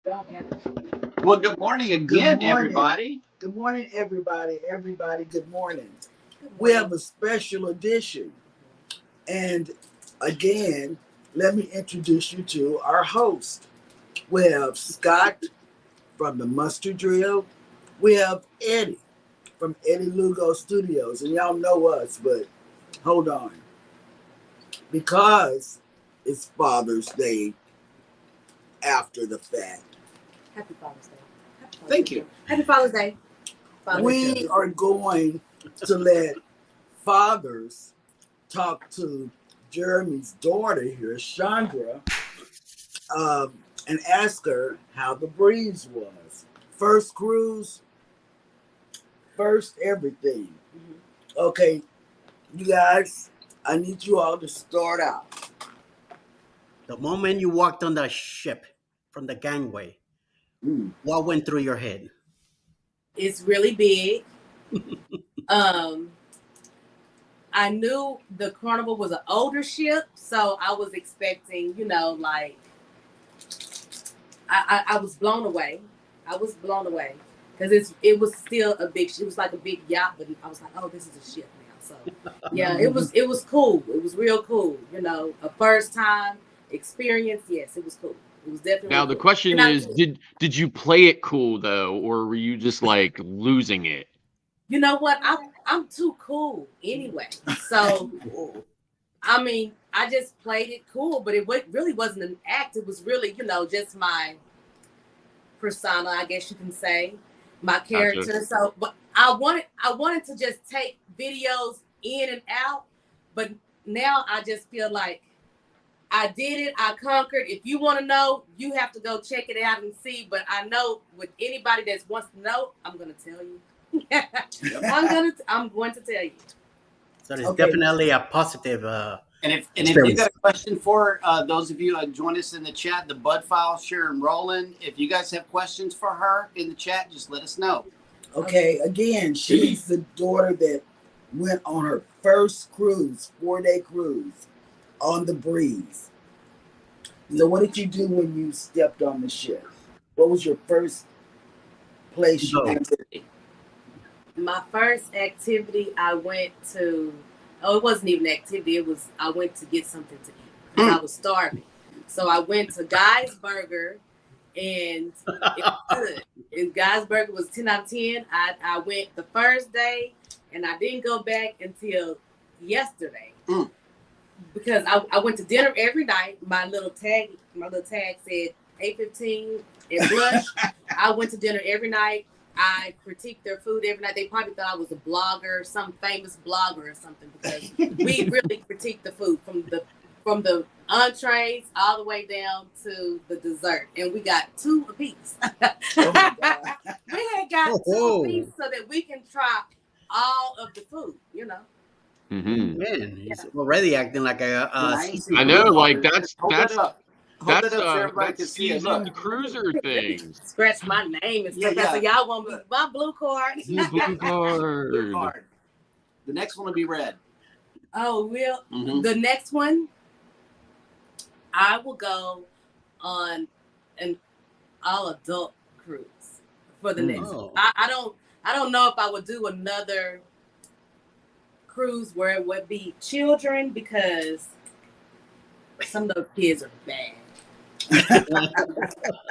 Well, good morning Good again, morning. everybody. Good morning, everybody. Everybody, good morning. We have a special edition. And again, let me introduce you to our host. We have Scott from the Mustard Drill. We have Eddie from Eddie Lugo Studios. And y'all know us, but hold on. Because it's Father's Day after the fact, Happy Father's Day. Thank you. Happy Father's Day. we are going to let fathers talked to Jeremy's daughter here, Chandra, and asked her how the breeze was. First cruise, first everything. Okay, you guys, I need you all to start out. The moment you walked on the ship from the gangway, Mm. what went through your head? It's really big. Um, I knew the Carnival was an older ship, so I was expecting, like I was blown away. I was blown away because it was still a big. It was like a big yacht, but I was like, oh, this is a ship now. So yeah, it was cool. It was real cool. A first time experience. Yes, it was cool. It was definitely Now the cool. question And I, is, did you play it cool though, or were you just like losing it? you know what? I'm too cool anyway. So I mean, I just played it cool, but it really wasn't an act. It was really, just my persona, I guess you can say, my Gotcha. character. So, but I wanted to just take videos in and out, but now I just feel like I did it. I conquered. If you want to know, you have to go check it out and see. But I know with anybody that wants to know, I'm going to tell you. I'm going to tell you. So it's Okay. definitely a positive And if you experience. got a question for those of you who join us in the chat, the Bud File, Sharon Rowland, if you guys have questions for her in the chat, just let us know. Okay, again, she's the daughter that went on her first cruise, 4-day cruise on the breeze. So, what did you do when you stepped on the ship? What was your first place you Go. went to? My first activity, I went to. Oh, it wasn't even an activity. I went to get something to eat because I was starving. So I went to Guy's Burger, and it was good. And Guy's Burger was 10 out of 10. I went the first day, and I didn't go back until yesterday because I went to dinner every night. My little tag said 8:15 and blush. I went to dinner every night. I critiqued their food every night. They probably thought I was a blogger, some famous blogger or something, because we really critiqued the food from the entrees all the way down to the dessert, and we got two apiece. Oh my God. We had got two Oh, apiece so that we can try all of the food. Hmm. man, he's already acting like Well, a I ain't seen I know, cruise like order. that's Hold that that's up. Hold that that's up so uh everybody that's can see it. Look. seasoned cruiser things. Scratch my name and Yeah, stuff. So yeah. y'all want me my blue card? Blue Blue card. card. The next one will be red. Oh, well, Mhm. the next one, I will go on an all adult cruise for the next one. oh, I don't know if I would do another cruise where it would be children because some of those kids are bad.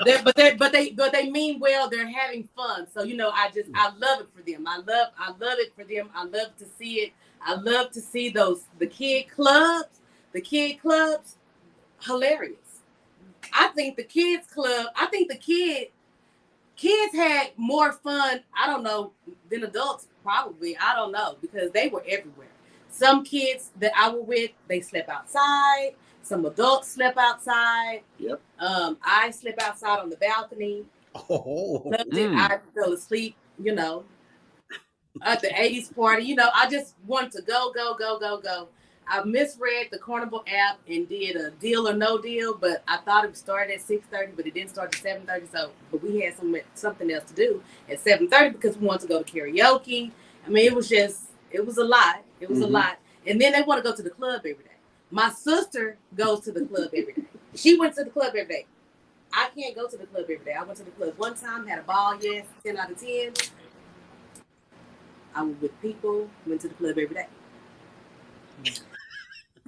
But they mean well. They're having fun. So I love it for them. I love it for them. I love to see it. I love to see the kid clubs. The kid clubs, hilarious. I think the kids club. I think the kids had more fun. I don't know than adults probably. I don't know because they were everywhere. Some kids that I was with, they slept outside. Some adults slept outside. Yep. I slept outside on the balcony. oh, Loved it. I fell asleep, at the 80s party. I just wanted to go, go, go, go, go. I misread the Carnival app and did a deal or no deal, but I thought it started at 6:30, but it didn't start at 7:30. So, but we had something else to do at 7:30 because we wanted to go to karaoke. I mean, it was a lot. It was a lot. And then they want to go to the club every day. My sister goes to the club every day. She went to the club every day. I can't go to the club every day. I went to the club one time, had a ball, yes, 10 out of 10. I was with people, went to the club every day.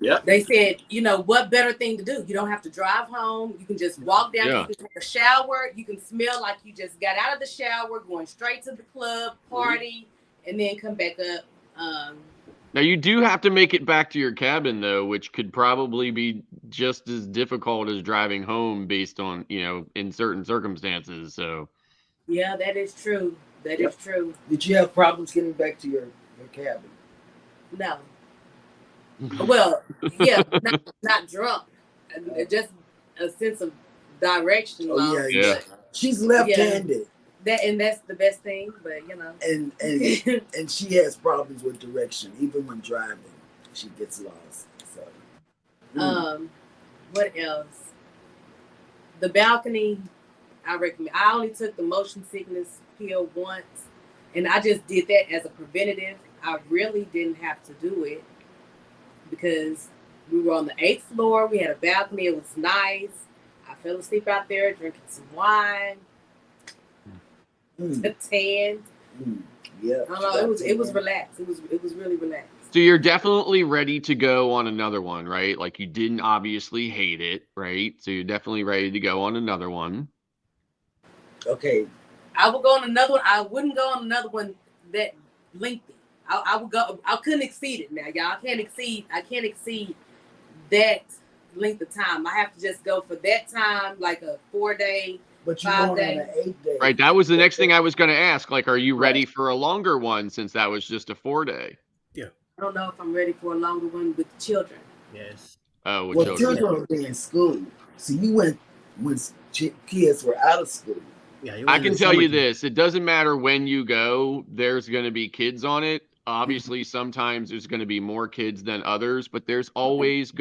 Yep. They said, you know, what better thing to do? You don't have to drive home. You can just walk down, Yeah. you can take a shower, you can smell like you just got out of the shower, going straight to the club, party, and then come back up. Now you do have to make it back to your cabin though, which could probably be just as difficult as driving home based on, you know, in certain circumstances. So Yeah, that is true. That is true. Did you have problems getting back to your cabin? No. Well, yeah, not drunk. Just a sense of direction. Oh lost, yeah. but She's left-handed, that's the best thing. But you know, and she has problems with direction, even when driving. She gets lost. So, what else? The balcony, I recommend. I only took the motion sickness pill once, and I just did that as a preventative. I really didn't have to do it because we were on the 8th floor. We had a balcony. It was nice. I fell asleep out there drinking some wine. Tanned. Yeah. I don't know. It was relaxed. It was really relaxed. So you're definitely ready to go on another one, right? Like you didn't obviously hate it, right? So you're definitely ready to go on another one. Okay. I would go on another one. I wouldn't go on another one that lengthy. I would go. I couldn't exceed it now, y'all. I can't exceed that length of time. I have to just go for that time, like a 4-day. But you're 5 going on days. an 8-day. Right. That was the next thing I was going to ask. Like, are you ready for a longer one since that was just a 4-day? I don't know if I'm ready for a longer one with children. Yes. Oh, with Well, children. children will be in school. So you went when kids were out of school. Yeah. I can tell you this. It doesn't matter when you go, there's going to be kids on it. Obviously, sometimes there's going to be more kids than others, but there's always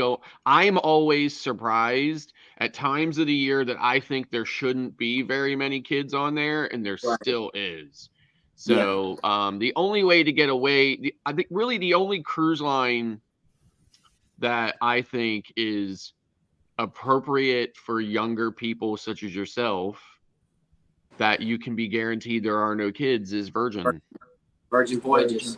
I'm always surprised at times of the year that I think there shouldn't be very many kids on there, and there Right. still is. So the only way to get away, I think really the only cruise line that I think is appropriate for younger people such as yourself, that you can be guaranteed there are no kids, is Virgin. Virgin Voyages.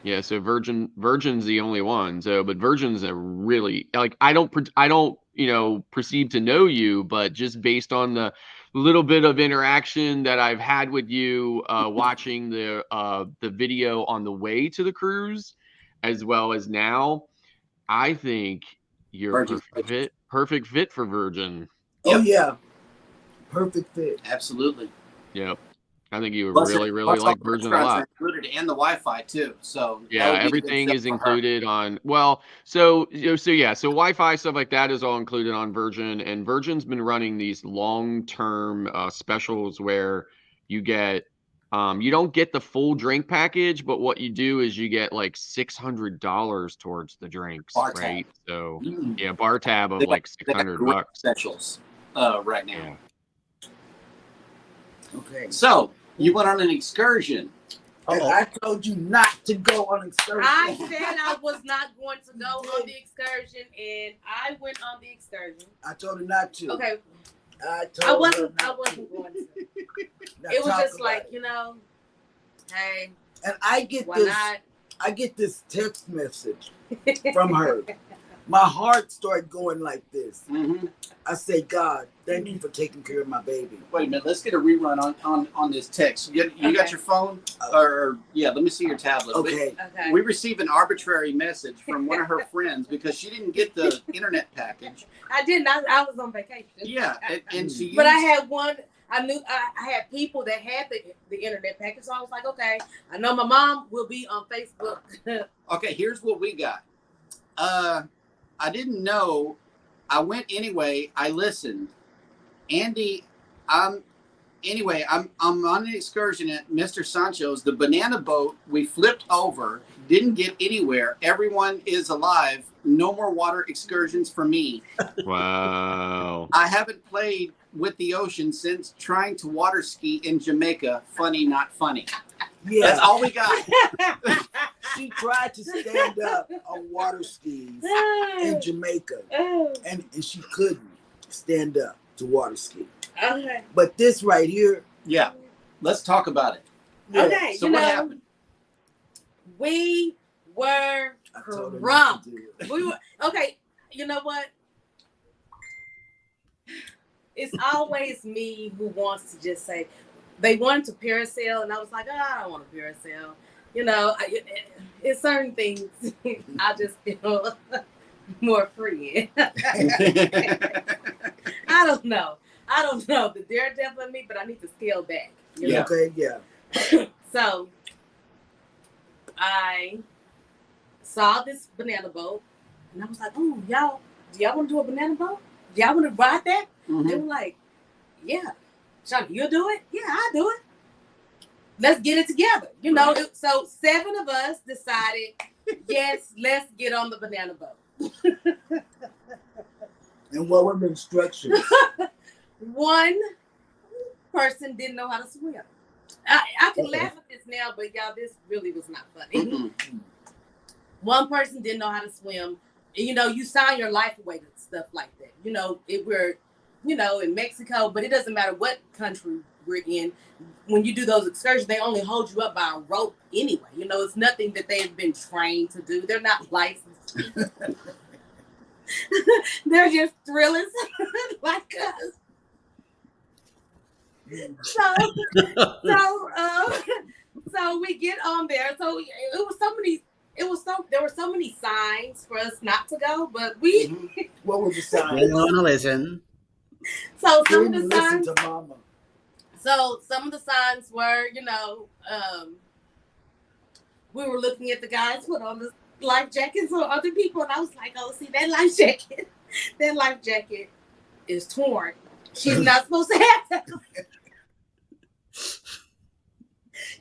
Yeah, so Virgin's the only one. So, but Virgin's a really, like, I don't, you know, perceive to know you, but just based on the little bit of interaction that I've had with you, watching the video on the way to the cruise, as well as now, I think you're a perfect fit for Virgin. Oh yeah, perfect fit. Absolutely. Yep. I think you would Plus, really plus all like the Virgin a restaurants lot. are included, and the Wi-Fi too. So that Yeah, would be a good everything fit is for her. included on, well, so Wi-Fi, stuff like that is all included on Virgin, and Virgin's been running these long-term specials where you get, you don't get the full drink package, but what you do is you get like $600 towards the drinks, Bar tab. right? So Mm. yeah, bar tab of They got- like They got great $600. specials right now. Yeah. Okay. So you went on an excursion. And I told you not to go on excursion. I said I was not going to go on the excursion, and I went on the excursion. I told her not to. Okay, I I told wasn't her not going to. Now It was talk just about like, it. you know, hey, And I get why this. not? I get this text message from her. My heart started going like this. Mm-hmm. I say, God, thank you for taking care of my baby. Wait a minute. Let's get a rerun on this text. You got Okay. your phone? Or yeah, let me see your tablet. Okay. Okay. We received an arbitrary message from one of her friends because she didn't get the internet package. I didn't. I was on vacation. Yeah, and she used, But I had one. I knew I had people that had the internet package, so I was like, okay, I know my mom will be on Facebook. Okay, here's what we got. I didn't know. I went anyway. I listened. Andy, I'm on an excursion at Mr. Sancho's. The banana boat, we flipped over, didn't get anywhere. Everyone is alive. No more water excursions for me. Wow. I haven't played with the ocean since trying to water ski in Jamaica. Funny, not funny. Yeah. That's all we got. She tried to stand up on water skis in Jamaica, and she couldn't stand up. to water ski. Okay. But this right here, Yeah. Let's talk about it. yeah, Okay. So you what know, happened? we were I told her drunk. not to do it. We were okay. You know what? It's always me who wants to just say they wanted to parasail, and I was like, oh, I don't want to parasail. You know, it's certain things I just feel more free in. I don't know. The daredevil in me, but I need to scale back. You Yeah. know? Okay, yeah. So I saw this banana boat, and I was like, "Oh, y'all, do y'all want to do a banana boat? Do y'all want to ride that?" They Mhm. were like, "Yeah, Shauna, you'll do it? Yeah, I'll do it. Let's get it together." You know, Right. so 7 of us decided, yes, let's get on the banana boat. And what were the instructions? One person didn't know how to swim. I can Uh-oh. laugh at this now, but y'all, this really was not funny. Mm-mm. One person didn't know how to swim. And, you know, you sign your life away to stuff like that. You know, if we're, you know, in Mexico, but it doesn't matter what country we're in. When you do those excursions, they only hold you up by a rope anyway. You know, it's nothing that they've been trained to do. They're not licensed. They're just thrillers like us. So we get on there. So there were so many signs for us not to go, but we Mhm. What were the You signs? don't wanna listen. so We some of didn't the listen signs to Mama. so some of the signs were, you know, we were looking at the guys put on the life jackets for other people, and I was like, oh, see that life jacket is torn. She's not supposed to have that.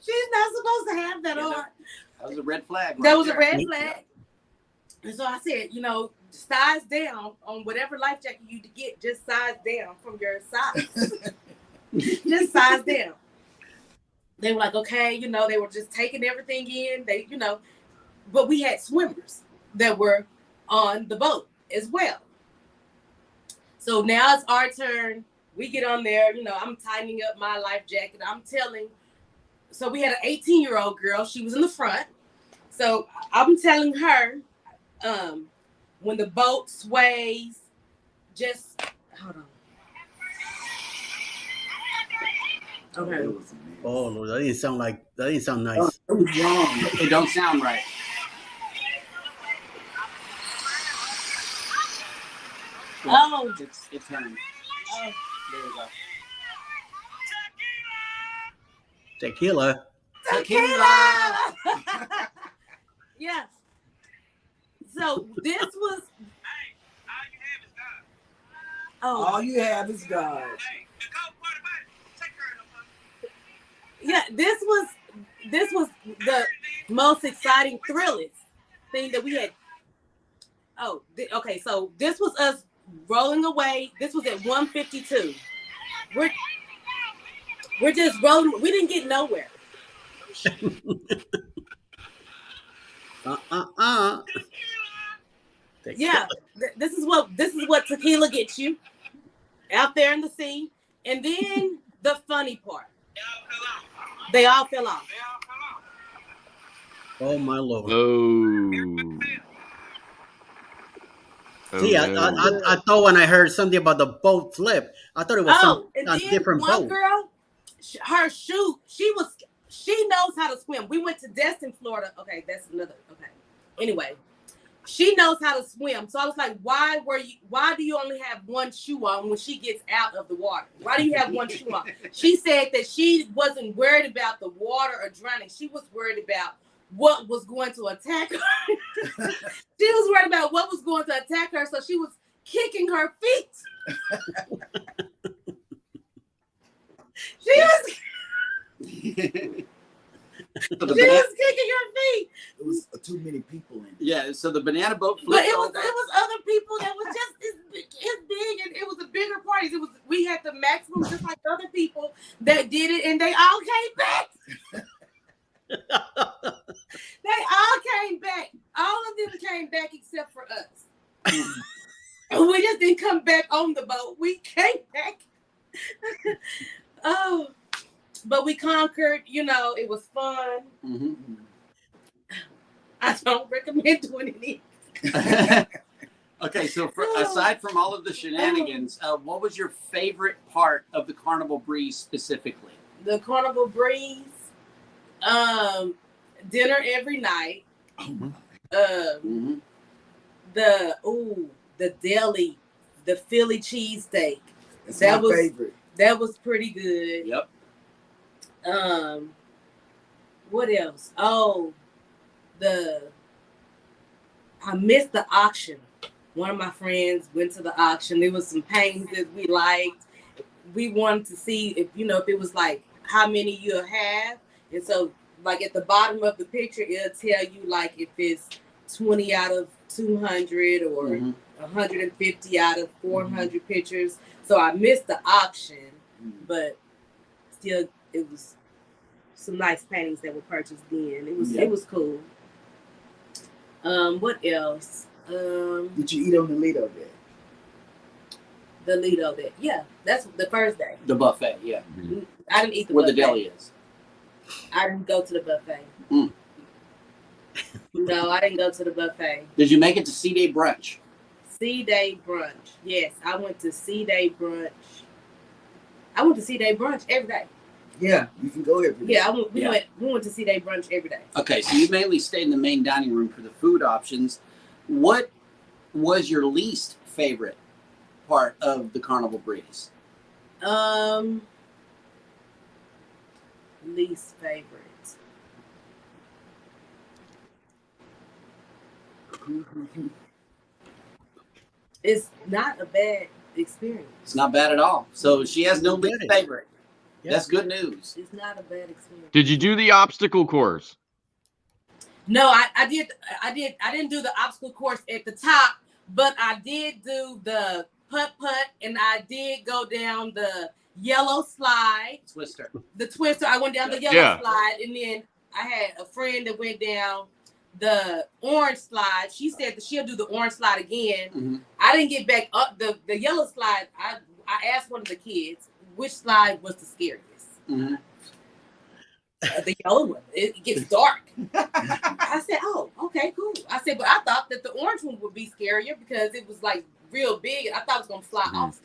She's not supposed to have that Yeah, on. That was a red flag. Right That was a there. red flag. And so I said, you know, size down on whatever life jacket you get, just size down from your size. Just size down. They were like, okay, you know, they were just taking everything in. They, you know, but we had swimmers that were on the boat as well. So now it's our turn. We get on there, you know, I'm tightening up my life jacket. I'm telling, so we had an 18-year-old girl. She was in the front. So I'm telling her, when the boat sways, just hold on. Okay. It was amazing. Oh Lord, that didn't sound nice. It was wrong. It don't sound right. Oh. It turned. Oh. There we go. Tequila. Tequila! Yes. So this was. Oh. All you have is God. Yeah, this was the most exciting thrillers thing that we had. Oh, okay. So this was us rolling away. This was at 1:52. We're just rolling. We didn't get nowhere. Yeah, this is what tequila gets you out there in the sea. And then the funny part, they all fell off. Oh my Lord. Oh. See, no. I thought when I heard something about the boat flip, I thought it was And a then different one boat. girl, her shoe, she knows how to swim. We went to Destin, Florida. Okay, that's another. Okay, anyway, she knows how to swim. So I was like, why do you only have one shoe on when she gets out of the water? Why do you have one shoe on? She said that she wasn't worried about the water or drowning. She was worried about what was going to attack her. She was worried about what was going to attack her, so she was kicking her feet. She was kicking her feet. It was too many people in it. Yeah, so the banana boat But flipped. it was other people that was just as big, and it was a bigger party. We had the maximum, just like other people that did it, and they all came back. They all came back. All of them came back except for us. We We just didn't come back on the boat. We came back. Oh, but we conquered. You know, it was fun. Mhm. I don't recommend doing it. Okay, so aside from all of the shenanigans, what was your favorite part of the Carnival Breeze specifically? The Carnival Breeze, dinner every night. Mhm. The deli, the Philly cheesesteak. It's That my was- favorite. That was pretty good. Yep. What else? Oh, I missed the auction. One of my friends went to the auction. There was some paintings that we liked. We wanted to see if it was like how many you'll have. And so like at the bottom of the picture, it'll tell you like if it's 20 out of 200 or Mhm. 150 out of 400 pictures. So I missed the auction, but still it was some nice paintings that were purchased then. It was cool. What else? Did you eat on the Lido Day? The Lido Day. Yeah, that's the first day. The buffet, yeah. I didn't eat the Where buffet. the deli is. I didn't go to the buffet. Mm. No, I didn't go to the buffet. Did you make it to C-Day brunch? C-Day brunch. Yes, I went to C-Day brunch. I went to C-Day brunch every day. Yeah, you can go every day. Yeah, Yeah. we went to C-Day brunch every day. Okay, so you mainly stayed in the main dining room for the food options. What was your least favorite part of the Carnival Breeze? Least favorite. It's not a bad experience. It's not bad at all. So she has no least Good. favorite. Yeah. That's good news. It's not a bad experience. Did you do the obstacle course? No, I didn't do the obstacle course at the top, but I did do the putt-putt, and I did go down the yellow slide, Twister. the twister. I went down the yellow Yeah. slide, and then I had a friend that went down the orange slide. She said that she'll do the orange slide again. Mm-hmm. I didn't get back up the yellow slide. I asked one of the kids which slide was the scariest. Mm-hmm. The yellow one. It gets dark. I said, "Oh, okay, cool." I said, but I thought that the orange one would be scarier because it was like real big. I thought it was gonna fly off.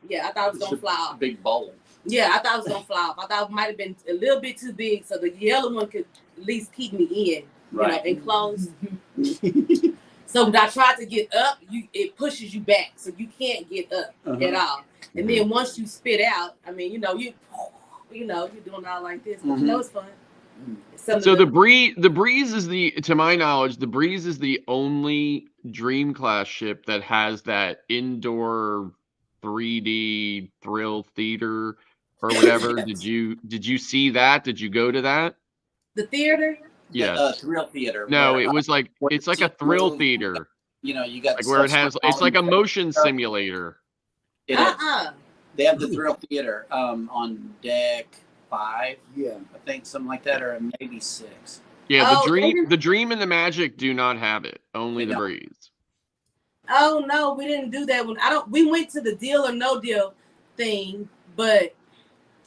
Yeah, I thought it was gonna fly off. Big bowl. Yeah, I thought it was gonna fly off. I thought it might have been a little bit too big, so the yellow one could at least keep me in, Right. enclosed. So when I tried to get up, it pushes you back, so you can't get up at all. And then once you spit out, I mean, you're doing all like this, but it's fun. So the breeze is to my knowledge, the Breeze is the only Dream class ship that has that indoor 3D thrill theater or whatever. Yes. Did you see that? Did you go to that? The theater. Yes. Thrill theater. No, where, it was like where it's the like a seat thrill moves, theater, You got like where it has. It's like a motion simulator. It is. Uh-uh. They have the thrill theater on deck 5, Yeah. I think, something like that, or maybe 6. Yeah, Oh, the Dream and the Magic do not have it. Only They the don't. Breeze. Oh no, we didn't do that one. We went to the Deal or No Deal thing, but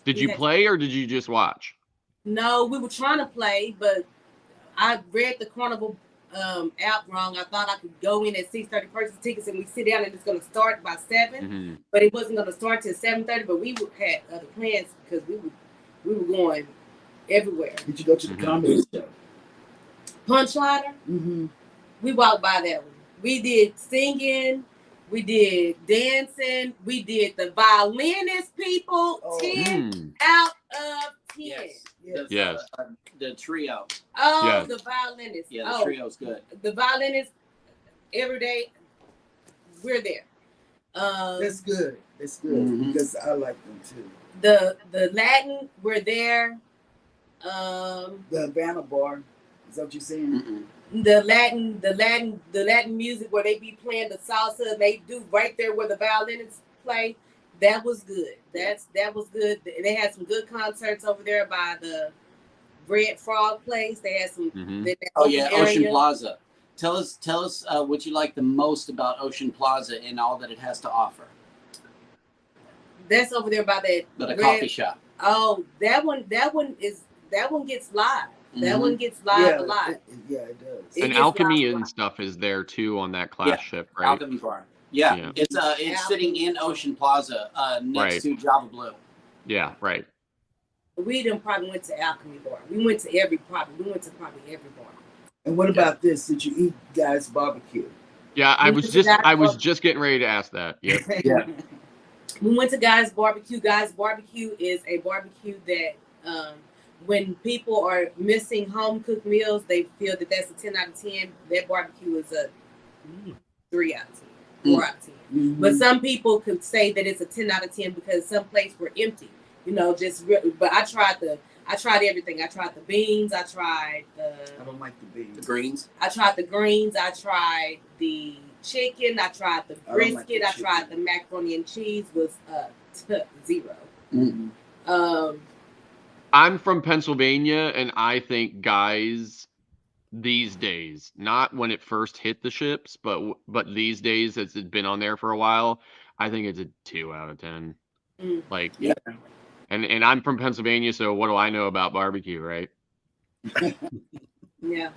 Did you Yeah. play or did you just watch? no, we were trying to play, but I read the Carnival app wrong. I thought I could go in at 6:30, purchase tickets, and we sit down and it's going to start by 7. Mhm. But it wasn't going to start till 7:30. But we had other plans because we were going everywhere. Did you go to the Mhm. comedy show? Punchliner, Mm-hmm. we walked by that one. We did singing, we did dancing, we did the violinist people. Oh. 10 Mm. out of 10. Yes. Yes. Yes. The trio. Oh, Yes. the violinist. Yeah, the Oh, trio's good. the violinist. Every day, we're there. That's good. That's good Mhm. because I like them too. The Latin, we're there. The Havana Bar. Is that what you're saying? Mm-mm. The Latin music where they be playing the salsa, they do right there where the violinists play. That was good. That was good. They had some good concerts over there by the Red Frog place. They had some. Mhm. that Oh yeah, open Ocean area. Plaza. tell us what you like the most about Ocean Plaza and all that it has to offer. That's over there by that But a red- coffee shop. Oh, that one gets live. That Mhm. one gets live a lot. It does. It And gets Alchemy live a and lot. stuff is there too on that class Yeah, ship, right? Alchemy Bar. Yeah, Yeah. it's sitting in Ocean Plaza, next Right. to Java Blue. Yeah, right. We done probably went to Alchemy Bar. We went to probably every bar. And what about this? Did you eat Guys Barbecue? Yeah, I We was went to that just bar- just getting ready to ask that. Yep. Yeah. We went to Guys Barbecue. Guys Barbecue is a barbecue that when people are missing home cooked meals, they feel that that's a 10 out of 10. That barbecue is a 3 out of 10, 4 out of 10. Mhm. But some people could say that it's a 10 out of 10 because some places were empty. But I tried everything. I tried the beans. I tried I don't like the beans. The greens. I tried the greens. I tried the chicken. I tried the I don't like brisket. the I tried chicken. the macaroni and cheese. Was 0. Mm-hmm. I'm from Pennsylvania, and I think Guys these days, not when it first hit the ships, but these days as it's been on there for a while, I think it's a 2 out of 10. Mm. Like, Yeah. and I'm from Pennsylvania, so what do I know about barbecue, right? Yeah,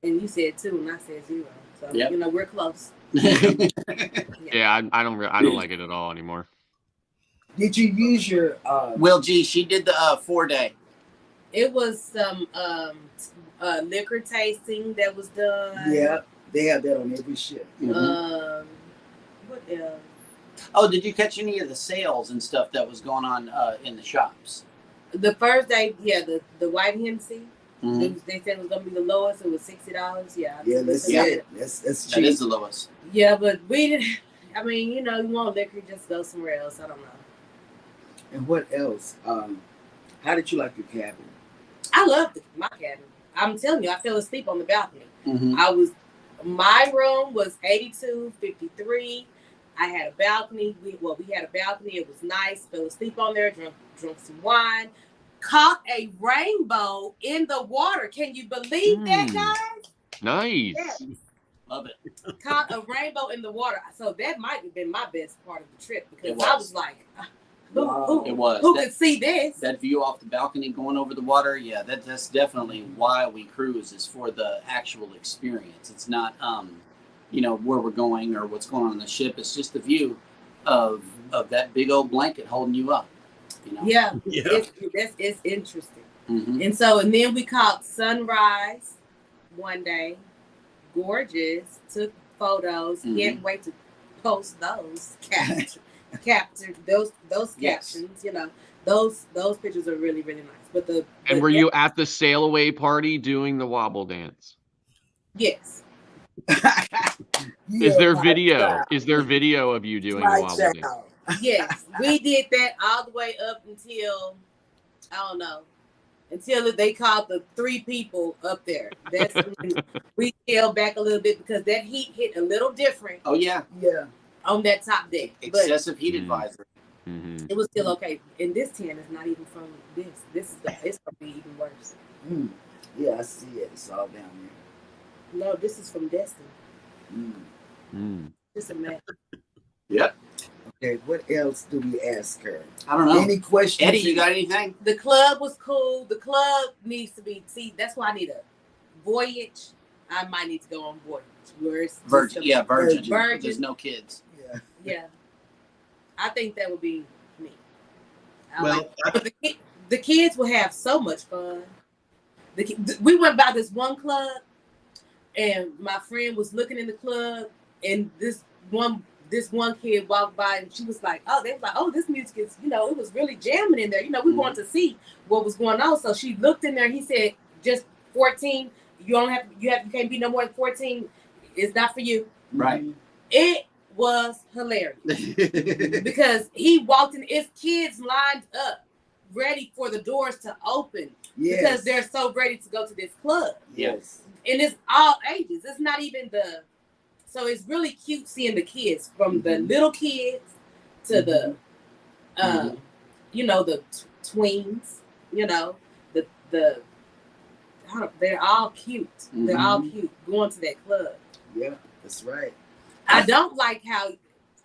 and you said 2, and I said 0. So Yep. we're close. Yeah, I don't like it at all anymore. Did you use your Well, gee, she did the 4-day. It was some liquor tasting that was done. Yeah, they have that on every ship. Mhm. What else? Oh, did you catch any of the sales and stuff that was going on in the shops? The first day, yeah, the White Hennessy. Mhm. They said it was gonna be the lowest. It was $60. Yeah. Yeah, that's Yeah. it. That's That cheap. is the lowest. Yeah, but we didn't. I mean, you want liquor, just go somewhere else. I don't know. And what else? How did you like your cabin? I loved my cabin. I'm telling you, I fell asleep on the balcony. Mm-hmm. My room was 8253. I had a balcony. We had a balcony. It was nice. Fell asleep on there. Drunk some wine. Caught a rainbow in the water. Can you believe that, guys? Nice. Yes. Love it. Caught a rainbow in the water. So that might have been my best part of the trip because It I was. was like, Wow. It was. who That- could see this? That view off the balcony going over the water, yeah, that's definitely why we cruise, is for the actual experience. It's not where we're going or what's going on the ship. It's just the view of that big old blanket holding you up. Yeah, Yeah. it's interesting. Mm-hmm. And then we caught sunrise one day. Gorgeous. Took photos. Mhm. Can't wait to post those. Capture those Yes. captions. Those pictures are really, really nice. But And were you at the sail away party doing the wobble dance? Yes. Is there my video? child. Is there video of you doing My the wobble dance? child. Yes. We did that all the way up until I don't know. Until they called the 3 people up there. That's when we scaled back a little bit because that heat hit a little different Oh yeah, Yeah. on that top deck. But excessive heat Mhm. advisory. Mm-hmm. it was still okay. And this tan is not even from this. It's gonna be even worse. Mm. Yeah, I see it. It's all down No, this is from Destin. there. Mm. Mm. Just a mess. Yep. Okay, what else do we ask her? I don't know. Any questions? Eddie, you got anything? The club was cool. The club needs to be that's why I need a voyage. I might need to go on voyage. Where it's just Virgin. Yeah, virgin. Virgin. There's no kids. Yeah. Yeah. I think that would be me. I Well, like- but the kids will have so much fun. We went by this one club, and my friend was looking in the club, and this one kid walked by, and she was like, "Oh, they was like, oh, this music is, it was really jamming in there. We wanted to see what was going on." So she looked in there. He said, "Just 14. You can't be no more than 14. It's not for you." Right. It was hilarious. Because he walked in, it's kids lined up, ready for the doors to open Yes. because they're so ready to go to this club. Yes. And it's all ages. It's not even so it's really cute seeing the kids from the little kids to the, the tweens, the they're all cute. They're all cute going to that club. Yeah, that's right. I don't like how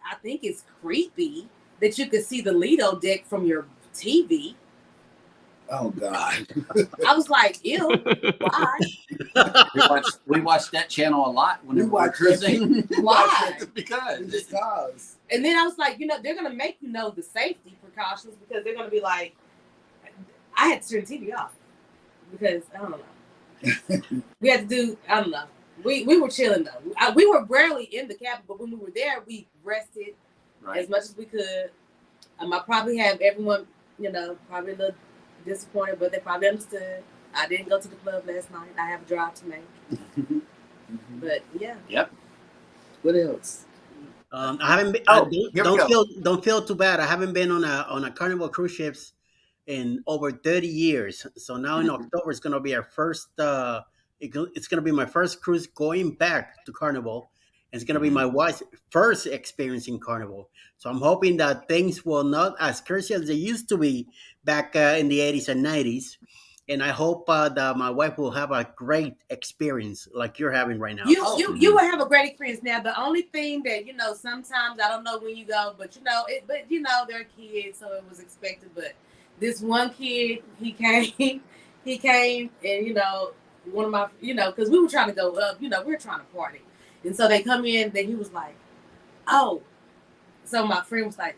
I think it's creepy that you could see the Lido deck from your TV. Oh God. I was like, ew, why? We watched that channel a lot when we were watched cruising. Why? Because Because And then I was like, they're gonna make you know the safety precautions because they're gonna be like, I had to turn the TV off because I don't know. We had to do, I don't know. We were chilling though. We were rarely in the cabin, but when we were there, we rested as much as we could. I probably have everyone, probably a little disappointed, but they probably understood. I didn't go to the club last night. I have a drive to make. But yeah. Yep. what else? I haven't been. Here we go. Don't feel too bad. I haven't been on a Carnival cruise ships in over 30 years. So now in October it's gonna be our first. It's gonna be my first cruise going back to Carnival. It's gonna be my wife's first experience in Carnival. So I'm hoping that things will not as crazy as they used to be back in the 80s and 90s. And I hope that my wife will have a great experience like you're having right now. You will have a great experience. Now the only thing that sometimes I don't know when you go, but they're kids, so it was expected. But this one kid, he came, and one of my, because we were trying to go up, we were trying to party, and so they come in. Then he was like, "Oh," so my friend was like,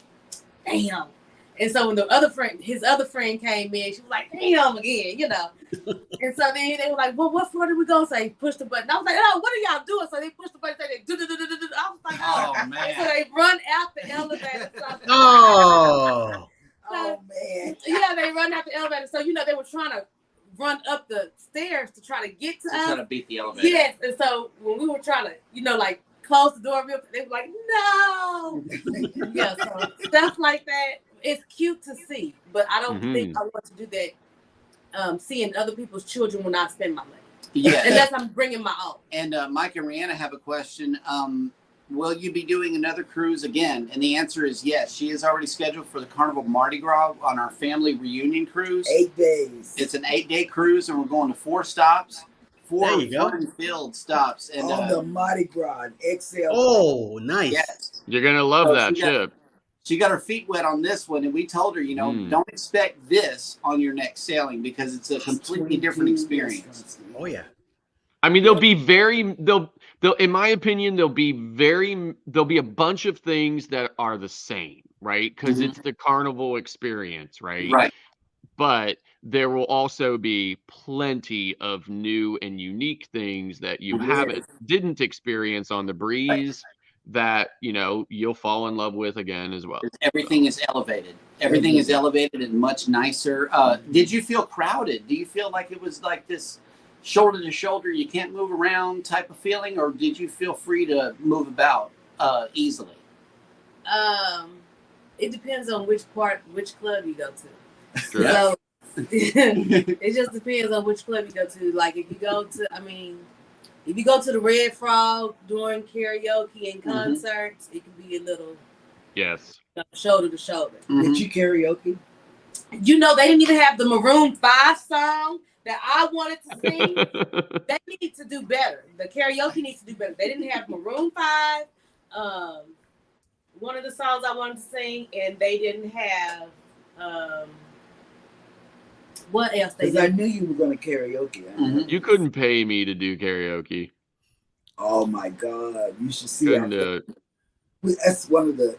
"Damn." And so when his other friend came in, she was like, "Damn," again, And so then they were like, "Well, what floor did we go?" So he pushed the button. I was like, "Oh, what are y'all doing?" So they pushed the button. So they I was like, Oh man. So they run out the elevator. Oh. Oh man. Yeah, they run out the elevator. So they were trying to run up the stairs to try to get to us. Trying to beat the elevator. Yes, and so when we were trying to, like close the door real quick, they were like, "No." Yeah, so stuff like that. It's cute to see, but I don't think I want to do that. Seeing other people's children when I spend my money. Yeah. Unless I'm bringing my own. And Mike and Rihanna have a question. Will you be doing another cruise again? And the answer is yes. She is already scheduled for the Carnival Mardi Gras on our family reunion cruise. 8 days. It's an 8-day cruise, and we're going to 4 stops. There you go. Field stops. And on the Mardi Gras XL. Oh, nice. yes. You're gonna love that ship. She got her feet wet on this one, and we told her, don't expect this on your next sailing because it's a completely different experience. Oh yeah. I mean, they'll in my opinion, there'll be a bunch of things that are the same, right? Because it's the Carnival experience, right? Right. But there will also be plenty of new and unique things that you didn't experience on the Breeze that you'll fall in love with again as well. Everything is elevated. Everything is elevated and much nicer. Did you feel crowded? Do you feel like it was like this shoulder to shoulder, you can't move around type of feeling, or did you feel free to move about easily? It depends on which club you go to. Sure. So it just depends on which club you go to. Like if you go to the Red Frog during karaoke and concerts, it can be a little shoulder to shoulder. Did you karaoke? They didn't even have the Maroon 5 song that I wanted to sing. They need to do better. The karaoke needs to do better. They didn't have Maroon 5, one of the songs I wanted to sing, and they didn't have what else they Because I did. knew you were going to karaoke. You couldn't pay me to do karaoke. Oh my God! You should see. Couldn't do it. That's one of the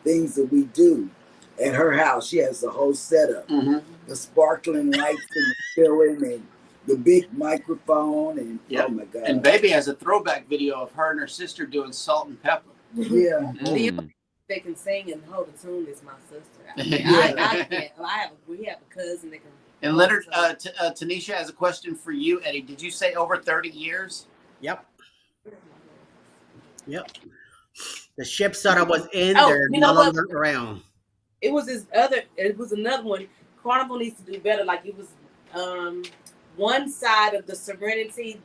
things that we do at her house. She has the whole setup, the sparkling lights and the ceiling and the big microphone, and oh my God! And Baby has a throwback video of her and her sister doing Salt and Pepper. Yeah. They can sing and hold a tune is my sister. I can't. We have a cousin that can. And Leonard, Tanisha has a question for you, Eddie. Did you say over 30 years? Yep. The ships that I was in, Oh, they're no longer around. It was another one. Carnival needs to do better. Like it was one side of the Serenity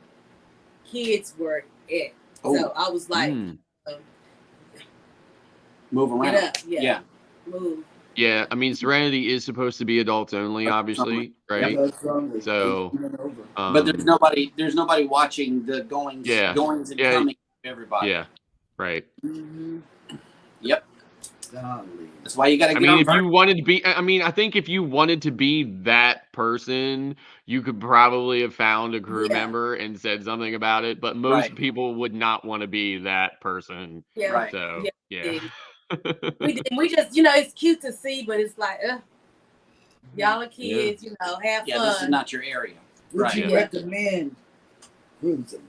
kids were at. So I was like, Move around. get up, move. Yeah, I mean, Serenity is supposed to be adults only, obviously, right? That's only So, 18 and over. But there's nobody watching the goings yeah, and yeah, coming of everybody. yeah, right. Mm-hmm. Yep. Golly. That's why you got to I get mean, on. if you wanted to be, I mean, I think if you wanted to be that person, you could probably have found a crew Yeah. member and said something about it. But most Right. people would not want to be that person. Yeah. Right. So, Yeah. yeah. We just, you know, it's cute to see, but it's like, y'all are Yeah. kids, you know, have Yeah, fun. this is not your area. Would Right. you Yeah. recommend cruising?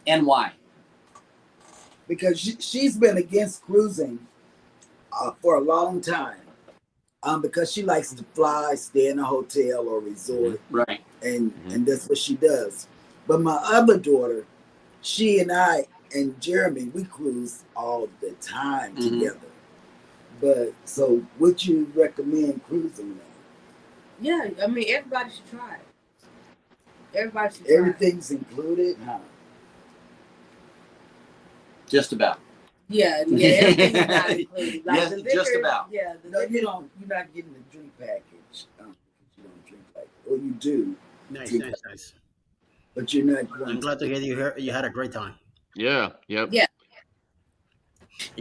And why? Because she's been against cruising for a long time. Because she likes to fly, stay in a hotel or resort, Right. and that's what she does. But my other daughter, she and I and Jeremy, we cruise all the time together. But so, would you recommend cruising now? Yeah, I mean, everybody should try it. Everybody should try it. Everything's included, huh? Just about. Yeah, everything's not included. Like Yes, the liquor, just about. Yeah, the No, liquor. you don't. You're not getting the drink package. You don't drink like, or you do, Nice. but you're not I'm going. glad to hear you had a great time. Yeah. Yep. Yeah.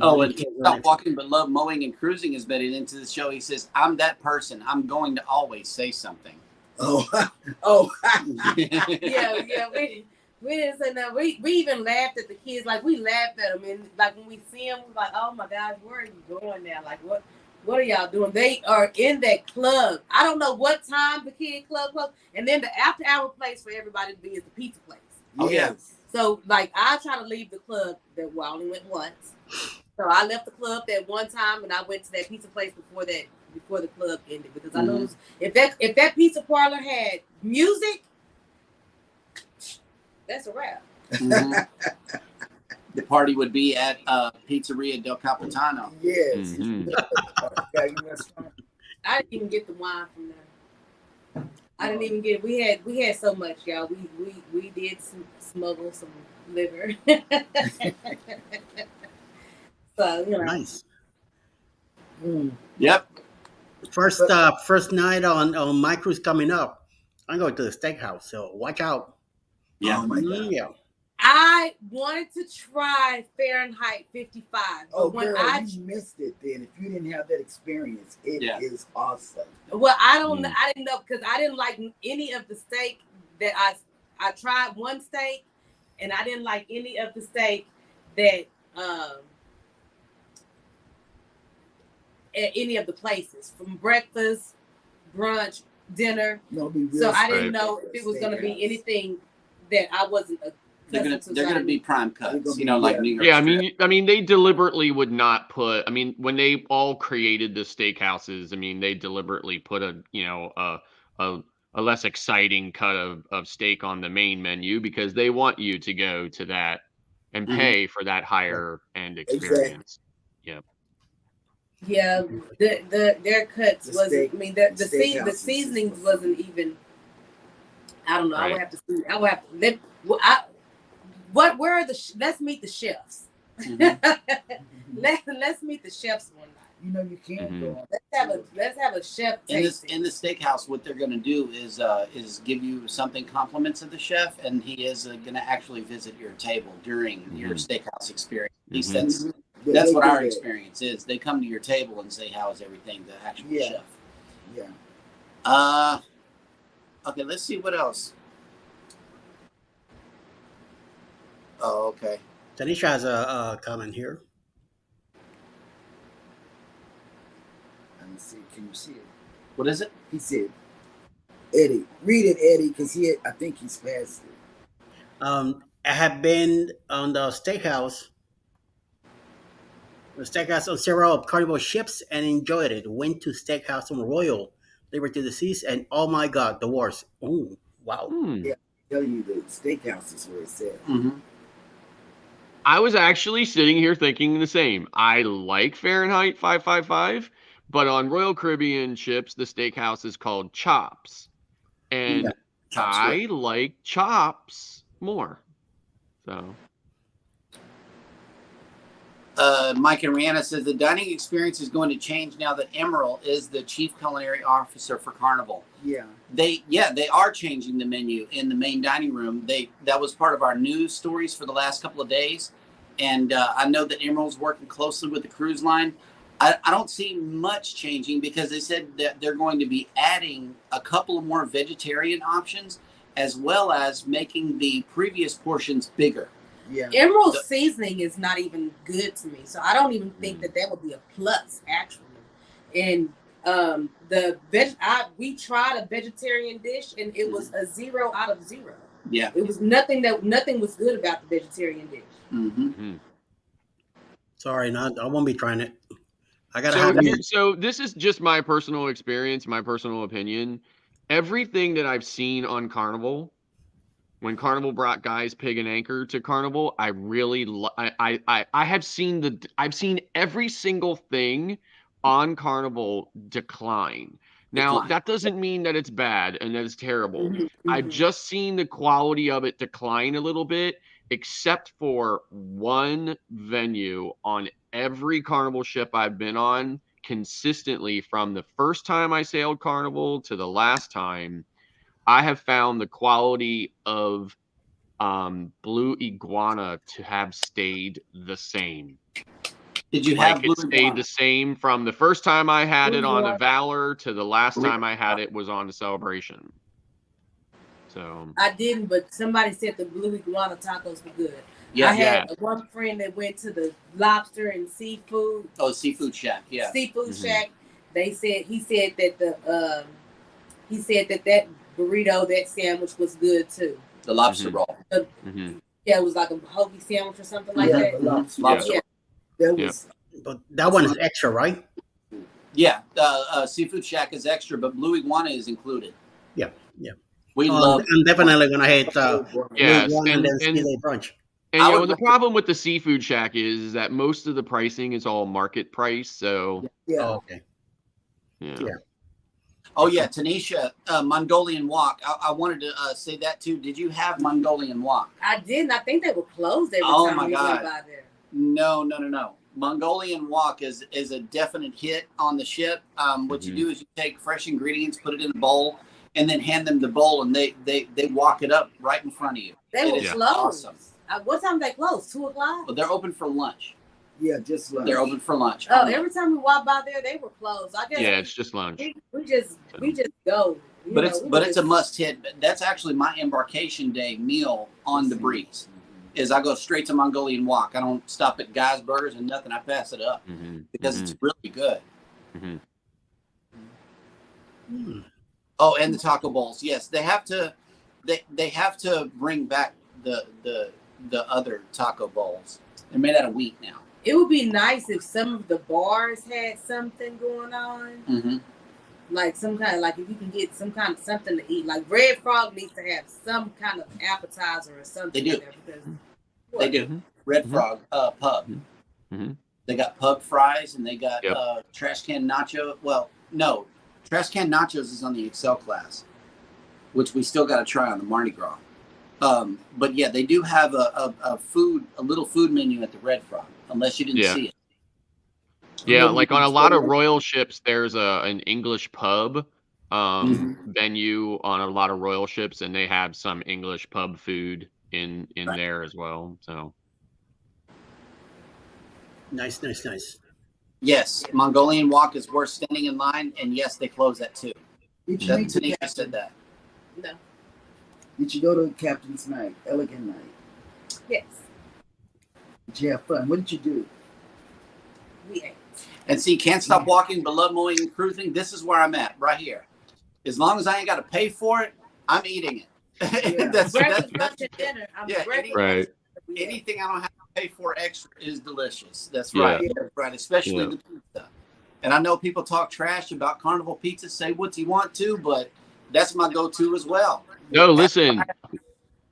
Oh, and Stop Walking But Love Mowing and Cruising is betting into the show. He says, I'm that person. I'm going to always say something. Oh, Yeah. We didn't say nothing. We even laughed at the kids. Like, we laughed at them. And, like, when we see them, we're like, oh, my gosh, where are you going now? Like, what are y'all doing? They are in that club. I don't know what time the kid club closed. And then the after-hour place for everybody to be is the pizza place. Oh, yeah. So, like, I try to leave the club that I only went once. So I left the club that one time, and I went to that pizza place before the club ended, because I know if that pizza parlor had music, that's a wrap. The party would be at Pizzeria Del Capitano. Yes. I didn't even get the wine from there. I didn't even get. We had so much, y'all. We did smuggle some liver. So, you know. Nice. Yep. First night on my cruise coming up. I'm going to the steakhouse, so watch out. Yeah. Oh my God. Yeah. I wanted to try Fahrenheit 55. Oh, when girl, you missed it then. If you didn't have that experience, it is awesome. Well, I didn't know, because I didn't like any of the steak that I tried one steak, and I didn't like any of the steak that at any of the places, from breakfast, brunch, dinner. So I didn't know if it was going to be anything that I wasn't. They're gonna be prime cuts, like New York. Yeah, I mean, they deliberately would not put. I mean, when they all created the steakhouses, I mean, they deliberately put a less exciting cut of steak on the main menu, because they want you to go to that and pay for that higher end experience. Yep. Yeah, their cuts wasn't. I mean, the seasonings wasn't even. I don't know. Right. I would have to see. I would have to. Where are let's meet the chefs. Let's meet the chefs one night. You can't go. Let's have a chef in the steakhouse. What they're going to do is give you something compliments of the chef, and he is going to actually visit your table during your steakhouse experience. He says that's what our experience is. They come to your table and say, "How is everything?" The actual chef. Yeah. Okay. Let's see what else. Oh, okay. Tanisha has a comment here. Let me see. Can you see it? What is it? He said, Eddie. Read it, Eddie, because I think he's past it. I have been on the steakhouse on several Carnival ships and enjoyed it. Went to steakhouse on Royal, Liberty of the Seas, and oh my God, the worst. Oh, wow. Yeah, I tell you, the steakhouse is where it's at. I was actually sitting here thinking the same. I like Fahrenheit 555, but on Royal Caribbean ships, the steakhouse is called Chops. And I like Chops more. So. Mike and Rihanna says the dining experience is going to change now that Emerald is the chief culinary officer for Carnival. Yeah. They are changing the menu in the main dining room. That was part of our news stories for the last couple of days, and I know that Emerald's working closely with the cruise line. I don't see much changing because they said that they're going to be adding a couple of more vegetarian options as well as making the previous portions bigger. Yeah. Emerald seasoning is not even good to me, so I don't even think that would be a plus actually. And we tried a vegetarian dish and it was a 0 out of 0. Yeah, it was nothing was good about the vegetarian dish. Mm-hmm. Sorry, I won't be trying it. I gotta have it. So this is just my personal experience, my personal opinion. Everything that I've seen on Carnival, when Carnival brought Guy's Pig and Anchor to Carnival, I really I've seen every single thing on Carnival decline. Now that doesn't mean that it's bad and that it's terrible. I've just seen the quality of it decline a little bit, except for one venue on every Carnival ship I've been on consistently from the first time I sailed Carnival to the last time. I have found the quality of Blue Iguana to have stayed the same. Did you have Blue it stayed Iguana? the same from the first time I had Blue it on the Iguana. Valor to the last time I had it was on the Celebration. So I didn't, but somebody said the Blue Iguana tacos were good. Yeah, I had one friend that went to the lobster and seafood. Oh, Seafood Shack. Yeah. Seafood Shack. He said that that burrito, that sandwich was good too. The lobster roll. Yeah, it was like a hoagie sandwich or something like Yeah, that. lobster. Lobster. Yeah. That was But that one is extra, right? Yeah. Seafood Shack is extra, but Blue Iguana is included. Yeah. We love. I'm definitely gonna hit Yes, one and then and- Skillet brunch. And I you know, would the problem with the Seafood Shack is that most of the pricing is all market price. So yeah. Oh, okay. yeah. Oh yeah, Tanisha, Mongolian Walk. I wanted to say that too. Did you have Mongolian Walk? I didn't. I think they were closed every Oh, time my we God. went by there. No. Mongolian Walk is a definite hit on the ship. What you do is you take fresh ingredients, put it in a bowl, and then hand them the bowl, and they walk it up right in front of you. They It were is closed. awesome. What time they closed? 2 o'clock? Well, they're open for lunch. Yeah, just like They're open for lunch. Oh, every time we walk by there, they were closed. I guess Yeah, it's just lunch. we just go. But it's a must hit. That's actually my embarkation day meal on the breeze. Is I go straight to Mongolian Walk. I don't stop at Guy's Burgers and nothing. I pass it up because it's really good. Oh, and the taco bowls. Yes, they have to. They have to bring back the other taco bowls. They're made out of wheat now. It would be nice if some of the bars had something going on, like some kind of, like if you can get some kind of something to eat. Like Red Frog needs to have some kind of appetizer or something. They do. There because, They do. Red Frog pub. They got pub fries and they got trash can nacho. Well, no, trash can nachos is on the Excel class, which we still got to try on the Mardi Gras. But yeah, they do have a little food menu at the Red Frog, unless you didn't see it. Yeah, like on a lot of royal ships, there's an English pub venue on a lot of royal ships, and they have some English pub food in there as well. So Nice. Yes, Mongolian Walk is worth standing in line, and yes, they close at 2. Did you, Tanisha said that. no. did you go to Captain's Night, Elegant Night? Yes, Did you have fun? What did you do? we ate. And see, can't stop walking, but love mowing and cruising. This is where I'm at, right here. As long as I ain't got to pay for it, I'm eating it. Yeah. that's Breakfast, lunch, and dinner. Right. anything I don't have to pay for extra is delicious. That's Yeah. right. That's right. Especially the pizza. And I know people talk trash about Carnival pizza, say what you want to, but that's my go-to as well. No, listen.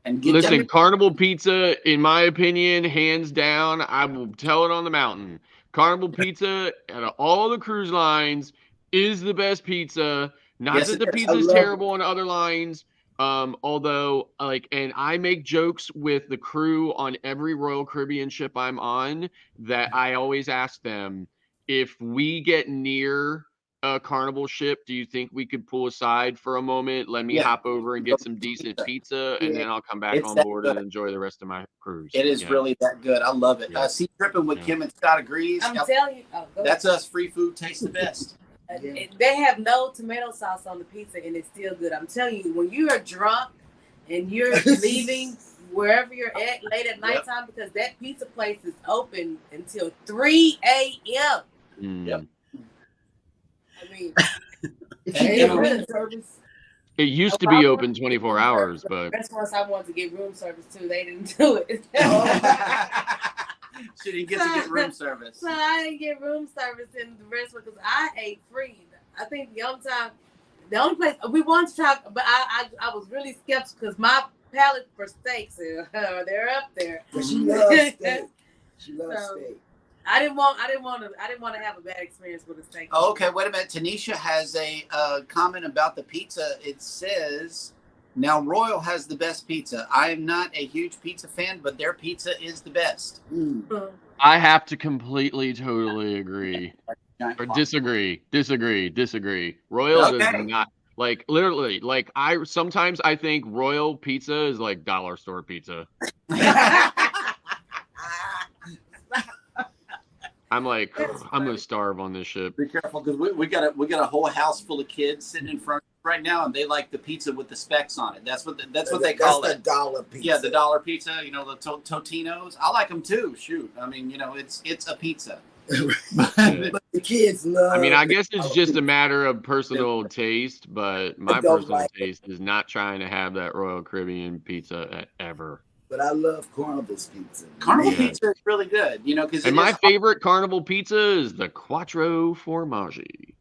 And get Listen, them- Carnival pizza, in my opinion, hands down, I will tell it on the mountain. Carnival pizza out of all the cruise lines is the best pizza. Not Yes, that the it is. pizza is I love terrible on other lines, Although like, and I make jokes with the crew on every Royal Caribbean ship I'm on that I always ask them, if we get near a Carnival ship, do you think we could pull aside for a moment, let me Yeah. hop over and get some decent pizza, and Yeah. then I'll come back It's on that board good. and enjoy the rest of my cruise. It is Yeah. really that good. I love it. Yeah. Sea Tripping with Yeah. Kim and Scott agrees. I'm telling you, go That's us. Free food tastes the best. They have no tomato sauce on the pizza, and it's still good. I'm telling you, when you are drunk and you're leaving wherever you're at late at nighttime, because that pizza place is open until 3 a.m. Yep. I mean, It's room good. service. It used to I be wanted open to get 24 room hours, service. but Restaurants I wanted to get room service too, they didn't do it. She didn't get to get room service. So I didn't get room service in the restaurant because I ate free. I think the only place we wanted to try, but I was really skeptical because my palate for steaks they're up there. But she loves steak. She loves So, steak. I didn't want to have a bad experience with a steak. Oh, okay, wait a minute. Tanisha has a comment about the pizza. It says, now Royal has the best pizza. I am not a huge pizza fan, but their pizza is the best. I have to completely, totally agree. Giant Or clock. disagree. Royal Okay. does not, like, literally, like, sometimes I think Royal pizza is like dollar store pizza. I'm like, I'm gonna starve on this ship. Be careful, because we got a whole house full of kids sitting in front right now, and they like the pizza with the specks on it. That's what they call That's it. the dollar pizza. Yeah, the dollar pizza. You know, the Totinos. I like them too. Shoot, I mean, you know, it's a pizza. But the kids love. I mean, I guess it's just a matter of personal taste, but my don't personal like it. taste is not trying to have that Royal Caribbean pizza ever. But I love Carnival's pizza. Carnival Yeah. pizza is really good. You know, because And my favorite Carnival pizza is the Quattro Formaggi.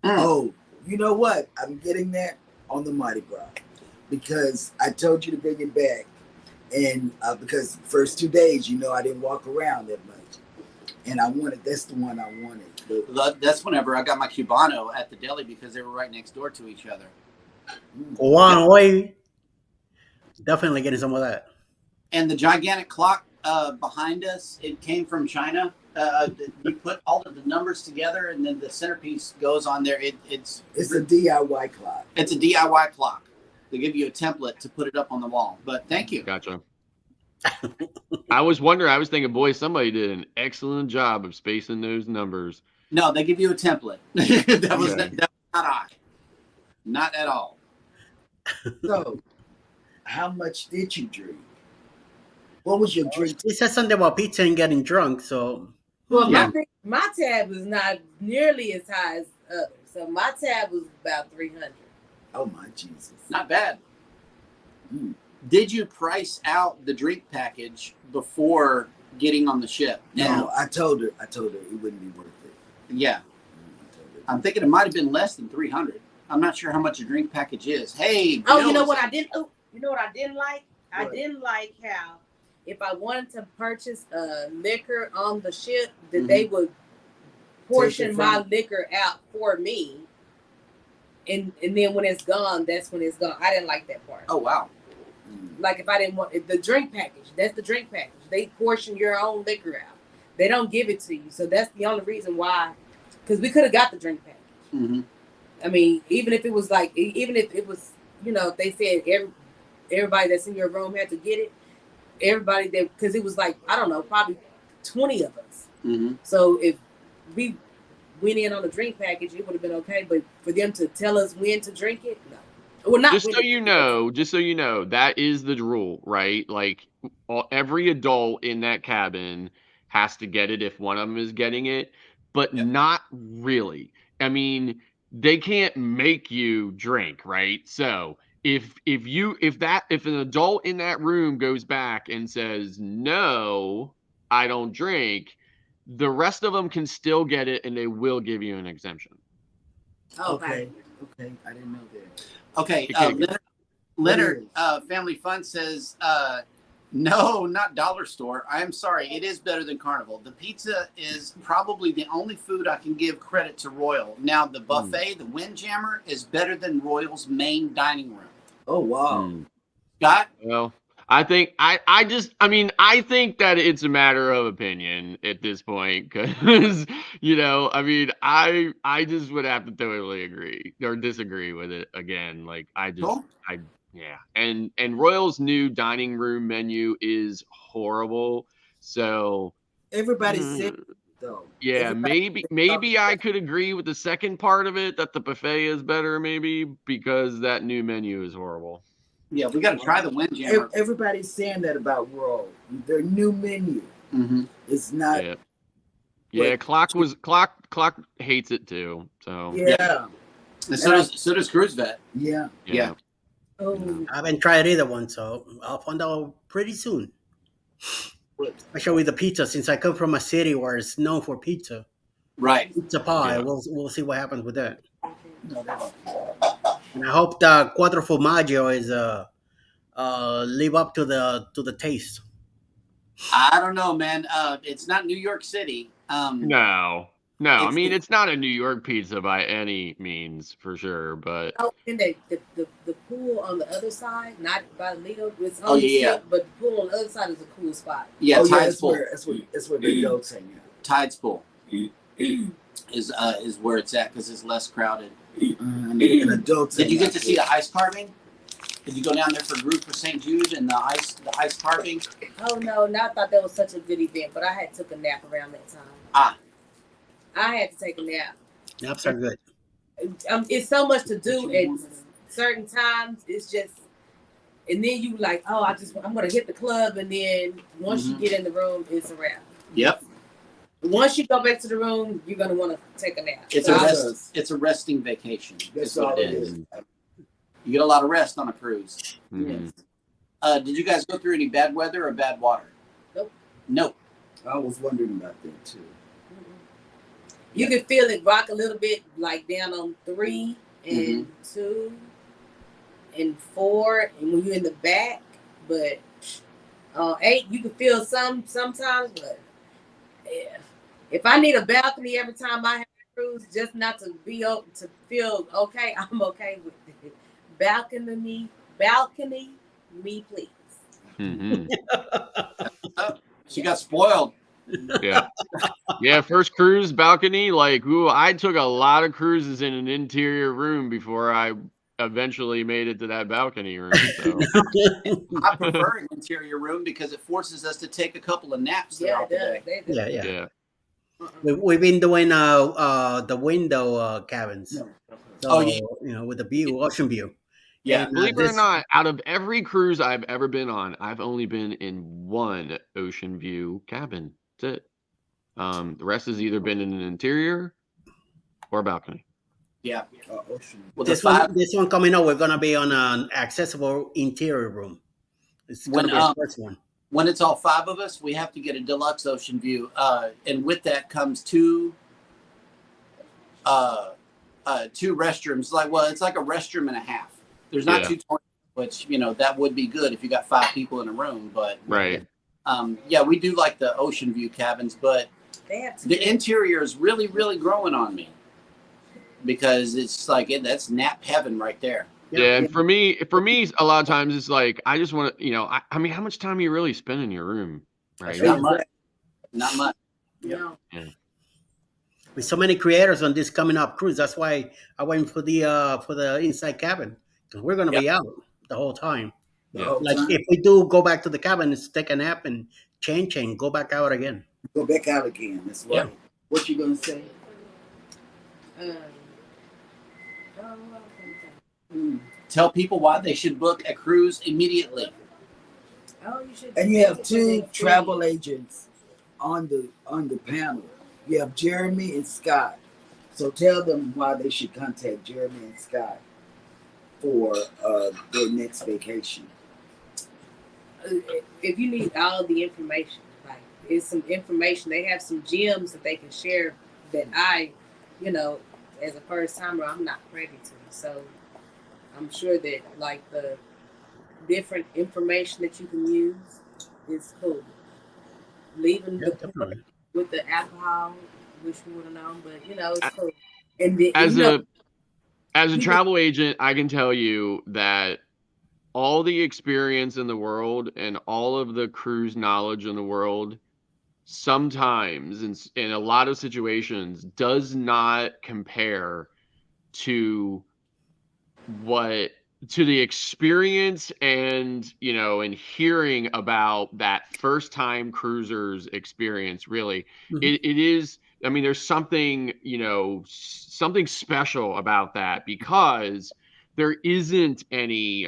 Oh, you know what? I'm getting that on the Mardi Gras because I told you to bring it back, and because the first 2 days, you know, I didn't walk around that much, and that's the one I wanted. But, That's whenever I got my Cubano at the deli because they were right next door to each other. One way. Definitely getting some of that. And the gigantic clock behind us, it came from China. You put all of the numbers together, and then the centerpiece goes on there. It's it's a DIY clock. It's a DIY clock. They give you a template to put it up on the wall. But thank you. Gotcha. I was thinking, boy, somebody did an excellent job of spacing those numbers. No, they give you a template. that was Okay. not I. Not at all. So, how much did you drink? What was your drink? He said something about pizza and getting drunk, so Well, Yeah. my tab was not nearly as high as others, so my tab was about 300. Oh my Jesus! Not bad. Mm. Did you price out the drink package before getting on the ship? No, I told her it wouldn't be worth it. Yeah. I told her. I'm thinking it might have been less than 300. I'm not sure how much a drink package is. Hey. Oh, Bill, you know what I didn't? Oh, you know what I didn't like? I What? didn't like how if I wanted to purchase liquor on the ship, that Mhm. they would portion Take it my from- liquor out for me, and then when it's gone, that's when it's gone. I didn't like that part. Oh, wow. Like if I didn't want the drink package, that's the drink package. They portion your own liquor out. They don't give it to you, so that's the only reason why. Because we could have got the drink package. Mm-hmm. I mean, even if it was like, even if it was, you know, if they said everybody that's in your room had to get it, everybody that, because it was like, I don't know, probably 20 of us. Mm-hmm. So if we went in on a drink package, it would have been okay. But for them to tell us when to drink it, no. Well, not Just when so to you drink it. know, that is the rule, right? Like every adult in that cabin has to get it if one of them is getting it, but Yep. not really. I mean, they can't make you drink, right? So if an adult in that room goes back and says, "No, I don't drink," the rest of them can still get it and they will give you an exemption. Okay. Okay, I didn't know that. Okay. Okay. Leonard Family Fun says, no, not Dollar Store. I'm sorry. It is better than Carnival. The pizza is probably the only food I can give credit to Royal. Now, the buffet, the Windjammer, is better than Royal's main dining room. Oh wow. Hmm. Scott? Well, I think I think that it's a matter of opinion at this point because I just would have to totally agree or disagree with it again. Like Cool. yeah. And Royal's new dining room menu is horrible. So Everybody said mm, though. yeah, Everybody maybe I could agree with the second part of it that the buffet is better, maybe because that new menu is horrible. Yeah, we got to try the Windjammer. everybody's saying that about World. Their new menu Mm-hmm. is not. Yeah. Yeah, Clock hates it too. So Yeah. And so does Cruise Vet. Yeah. Yeah. Oh, I haven't tried either one, so I'll find out pretty soon. Especially with the pizza, since I come from a city where it's known for pizza. Right. Pizza pie. Yeah. We'll see what happens with that. No, they don't. And I hope the Quattro Formaggio is live up to the taste. I don't know, man. It's not New York City. No. I It's- mean it's not a New York pizza by any means for sure, but oh, and the pool on the other side, not by Lido, it's Oh, only yeah. ship, but the pool on the other side is a cool spot. Yeah, Oh, yeah, Tides Pool. that's where the adults hang out. Tides Pool is where it's at because it's less crowded. And adults. Did you hang get to out see there. the ice carving? Did you go down there for Group for St. Jude and the ice carving? Oh no, I thought that was such a good event, but I had took a nap around that time. Ah. I had to take a nap. Naps are good. It's so much to do at certain times. It's just, and then you like, oh, I'm gonna hit the club, and then once you get in the room, it's a wrap. Yep. Once you go back to the room, you're gonna want to take a nap. It's So a I- rest. It's a resting vacation. That's That's what all it it is. is. You get a lot of rest on a cruise. mhm. Did you guys go through any bad weather or bad water? Nope. Nope. I was wondering about that too. You can feel it rock a little bit, like down on 3 and 2 and 4, and when you're in the back. But 8, you can feel sometimes. But yeah, if I need a balcony every time I have a cruise, just not to to feel okay, I'm okay with it. Balcony, me please. Mhm. She got spoiled. Yeah. Yeah, first cruise balcony, like I took a lot of cruises in an interior room before I eventually made it to that balcony room. So I prefer an interior room because it forces us to take a couple of naps Yeah, throughout it the does. day. They do. Yeah. yeah. We've been doing the window cabins. No. So, Oh, yeah. with the view, ocean view. Yeah. And, Believe it or this- not, out of every cruise I've ever been on, I've only been in one ocean view cabin. That's it. The rest has either been in an interior or a balcony. Yeah. Ocean. Well, the this one coming up, we're gonna be on an accessible interior room. It's gonna When, be the first one. when it's all 5 of us, we have to get a deluxe ocean view. And with that comes two restrooms. It's like a restroom and a half. There's not Yeah. 2 toilets, which, that would be good if you got 5 people in a room. But Right. yeah, we do like the ocean view cabins, but They have to. the interior is really, really growing on me because it's like that's nap heaven right there. Yeah, and for me, a lot of times it's like I just want to, I mean, how much time you really spend in your room, right? Not much. Not much. No. With so many creators on this coming up cruise, that's why I went for the inside cabin because we're gonna be out the whole time. Yeah. whole Like time. if we do go back to the cabin, it's take a nap and change, go back out again. Go back out again. That's right. Yeah. What you gonna say? Tell people why they should book a cruise immediately. Oh, you should. And you have 2 travel agents on the panel. You have Jeremy and Scott. So tell them why they should contact Jeremy and Scott for their next vacation. If you need all the information, like it's some information, they have some gems that they can share that I, as a first timer, I'm not privy to. So I'm sure that like the different information that you can use is cool. Leaving Yeah, the definitely. with the alcohol, wish we would have known, but it's cool. And As a travel agent, I can tell you that all the experience in the world and all of the cruise knowledge in the world sometimes in a lot of situations does not compare to the experience and and hearing about that first time cruisers experience. Really, it is, I mean, there's something something special about that, because there isn't any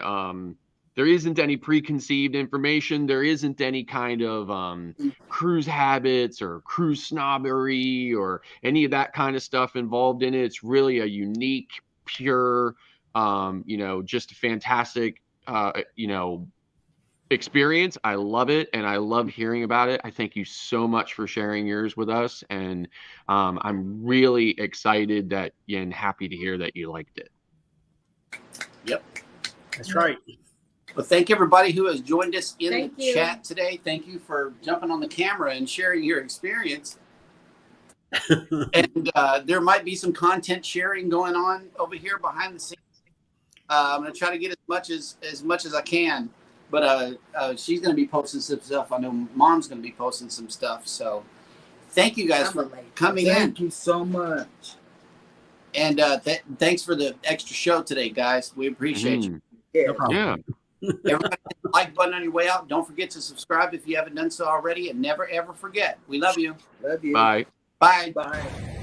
preconceived information. There isn't any kind of cruise habits or cruise snobbery or any of that kind of stuff involved in it. It's really a unique, pure, just a fantastic, experience. I love it, and I love hearing about it. I thank you so much for sharing yours with us, and I'm really excited and happy to hear that you liked it. Yep. That's right. Well, thank everybody who has joined us in Thank the you. chat today. Thank you for jumping on the camera and sharing your experience. And there might be some content sharing going on over here behind the scenes. I'm going to try to get as much as I can, but she's going to be posting some stuff. I know Mom's going to be posting some stuff. So thank you guys for coming in. Thank you so much. And thanks for the extra show today, guys. We appreciate you. Yeah. No problem. Yeah. Everybody hit the like button on your way out. Don't forget to subscribe if you haven't done so already. And never, ever forget. We love you. Love you. Bye. Bye. Bye.